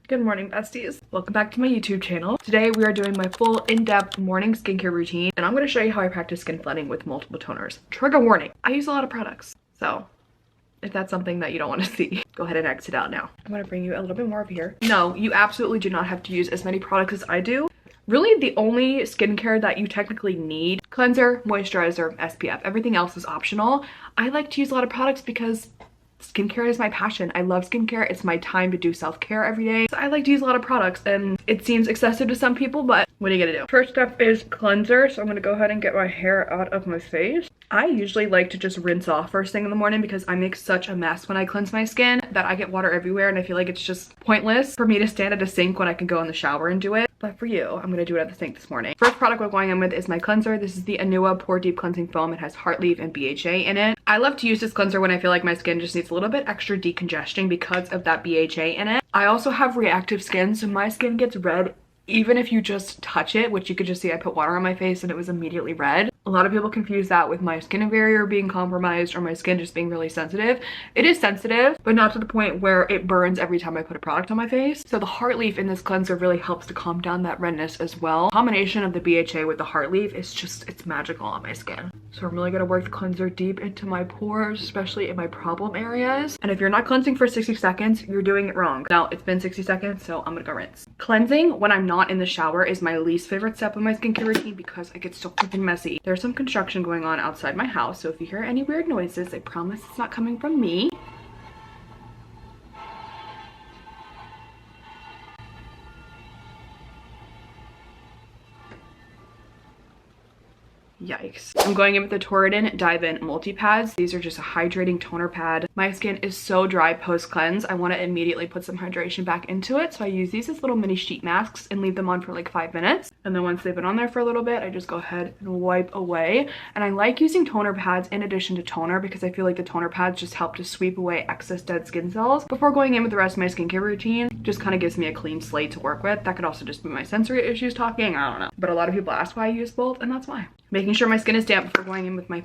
Good morning, besties. Welcome back to my YouTube channel. Today we are doing my full in-depth morning skincare routine, and I'm going to show you how I practice skin flooding with multiple toners. Trigger warning, I use a lot of products, so if that's something that you don't want to see, go ahead and exit out now. I'm going to bring you a little bit more over here. No, you absolutely do not have to use as many products as I do. Really, the only skincare that you technically need: cleanser, moisturizer, SPF. Everything else is optional. I like to use a lot of products because skincare is my passion. I love skincare. It's my time to do self-care every day. So I like to use a lot of products, and it seems excessive to some people, but what are you gonna do? First up is cleanser. So I'm gonna go ahead and get my hair out of my face. I usually like to just rinse off first thing in the morning because I make such a mess when I cleanse my skin that I get water everywhere, and I feel like it's just pointless for me to stand at a sink when I can go in the shower and do it. But for you, I'm gonna do it at the sink this morning. First product we're going in with is my cleanser. This is the Anua Pore Deep Cleansing Foam. It has heart leaf and BHA in it. I love to use this cleanser when I feel like my skin just needs a little bit extra decongesting because of that BHA in it. I also have reactive skin, so my skin gets red even if you just touch it, which you could just see I put water on my face and it was immediately red. A lot of people confuse that with my skin barrier being compromised or my skin just being really sensitive. It is sensitive, but not to the point where it burns every time I put a product on my face. So the heart leaf in this cleanser really helps to calm down that redness as well. Combination of the BHA with the heart leaf is just, it's magical on my skin. So I'm really gonna work the cleanser deep into my pores, especially in my problem areas. And if you're not cleansing for 60 seconds, you're doing it wrong. Now it's been 60 seconds, so I'm gonna go rinse. Cleansing when I'm not in the shower is my least favorite step of my skincare routine because I get so freaking messy. There's some construction going on outside my house, so if you hear any weird noises, I promise it's not coming from me. Yikes. I'm going in with the Torridin Dive-In Multi-Pads. These are just a hydrating toner pad. My skin is so dry post-cleanse. I want to immediately put some hydration back into it, so I use these as little mini sheet masks and leave them on for like 5 minutes. And then once they've been on there for a little bit, I just go ahead and wipe away. And I like using toner pads in addition to toner because I feel like the toner pads just help to sweep away excess dead skin cells before going in with the rest of my skincare routine. Just kind of gives me a clean slate to work with. That could also just be my sensory issues talking, I don't know. But a lot of people ask why I use both, and that's why. Making sure my skin is damp before going in with my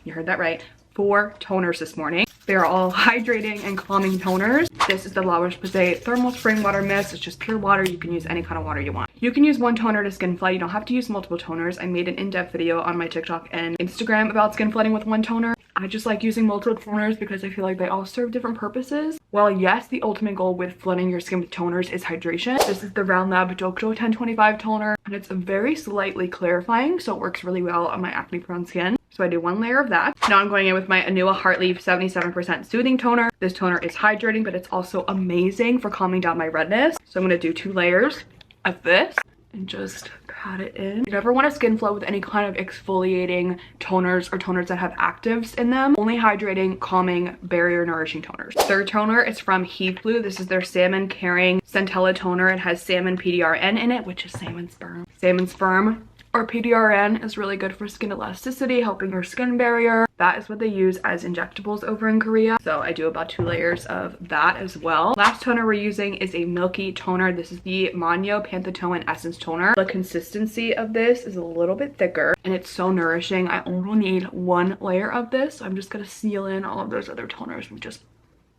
you heard that right, 4 toners this morning. They're all hydrating and calming toners. This is the La Roche-Posay Thermal Spring Water Mist. It's just pure water. You can use any kind of water you want. You can use one toner to skin flood. You don't have to use multiple toners. I made an in-depth video on my TikTok and Instagram about skin flooding with one toner. I just like using multiple toners because I feel like they all serve different purposes. While yes, the ultimate goal with flooding your skin with toners is hydration. This is the Round Lab Dokdo 1025 toner, and it's very slightly clarifying, so it works really well on my acne prone skin. So I do 1 layer of that. Now I'm going in with my Anua Heart Leaf 77% Soothing Toner. This toner is hydrating, but it's also amazing for calming down my redness. So I'm gonna do 2 layers of this and just pat it in. You never want to skin flood with any kind of exfoliating toners or toners that have actives in them. Only hydrating, calming, barrier nourishing toners. Third toner is from Heat Blue. This is their Salmon Caring Centella toner. It has salmon PDRN in it, which is salmon sperm. Salmon sperm or PDRN is really good for skin elasticity, helping your skin barrier. That is what they use as injectables over in Korea. So I do about 2 layers of that as well. Last toner we're using is a milky toner. This is the Manyo Panthenone Essence Toner. The consistency of this is a little bit thicker and it's so nourishing. I only need 1 layer of this. So I'm just gonna seal in all of those other toners we just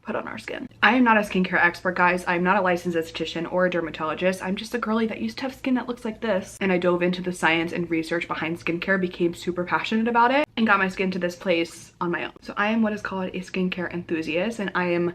put on our skin. I am not a skincare expert, guys. I'm not a licensed esthetician or a dermatologist. I'm just a girly that used to have skin that looks like this. And I dove into the science and research behind skincare, became super passionate about it, and got my skin to this place on my own. So I am what is called a skincare enthusiast, and I am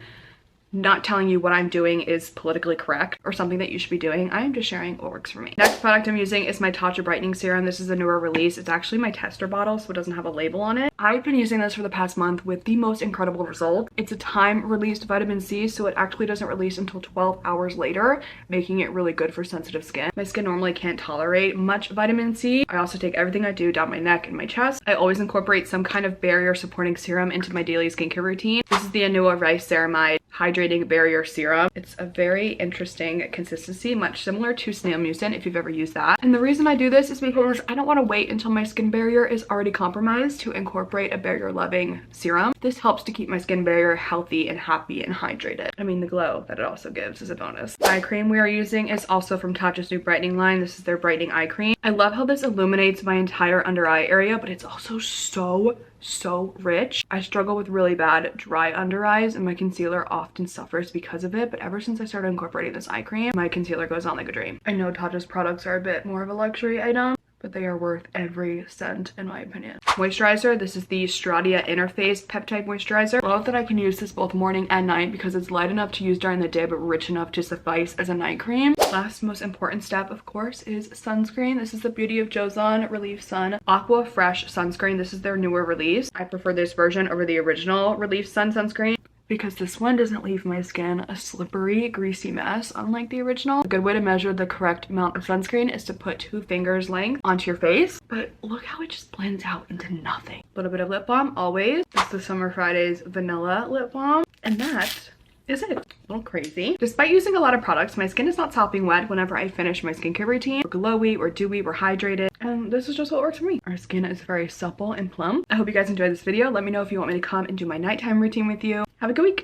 not telling you what I'm doing is politically correct or something that you should be doing. I am just sharing what works for me. Next product I'm using is my Tatcha Brightening Serum. This is a newer release. It's actually my tester bottle, so it doesn't have a label on it. I've been using this for the past month with the most incredible results. It's a time-released vitamin C, so it actually doesn't release until 12 hours later, making it really good for sensitive skin. My skin normally can't tolerate much vitamin C. I also take everything I do down my neck and my chest. I always incorporate some kind of barrier supporting serum into my daily skincare routine. This is the Anua Rice Ceramide Hydrating Barrier Serum. It's a very interesting consistency, much similar to snail mucin if you've ever used that. And the reason I do this is because I don't want to wait until my skin barrier is already compromised to incorporate a barrier loving serum. This helps to keep my skin barrier healthy and happy and hydrated. I mean, the glow that it also gives is a bonus. The eye cream we are using is also from Tatcha's new brightening line. This is their brightening eye cream. I love how this illuminates my entire under eye area, but it's also so so rich. I struggle with really bad dry under eyes and my concealer often suffers because of it, but ever since I started incorporating this eye cream, my concealer goes on like a dream. I know Tatcha's products are a bit more of a luxury item, but they are worth every cent in my opinion. Moisturizer, this is the Stratia Interface Peptide Moisturizer. I love that I can use this both morning and night because it's light enough to use during the day but rich enough to suffice as a night cream. Last most important step, of course, is sunscreen. This is the Beauty of Joseon Relief Sun Aqua Fresh Sunscreen. This is their newer release. I prefer this version over the original Relief Sun sunscreen because this one doesn't leave my skin a slippery, greasy mess, unlike the original. A good way to measure the correct amount of sunscreen is to put 2 fingers length onto your face, but look how it just blends out into nothing. A little bit of lip balm, always. This is the Summer Fridays Vanilla Lip Balm, and that is it. A little crazy. Despite using a lot of products, my skin is not sopping wet whenever I finish my skincare routine. We're glowy, we're dewy, we're hydrated, and this is just what works for me. Our skin is very supple and plump. I hope you guys enjoyed this video. Let me know if you want me to come and do my nighttime routine with you. Have a good week.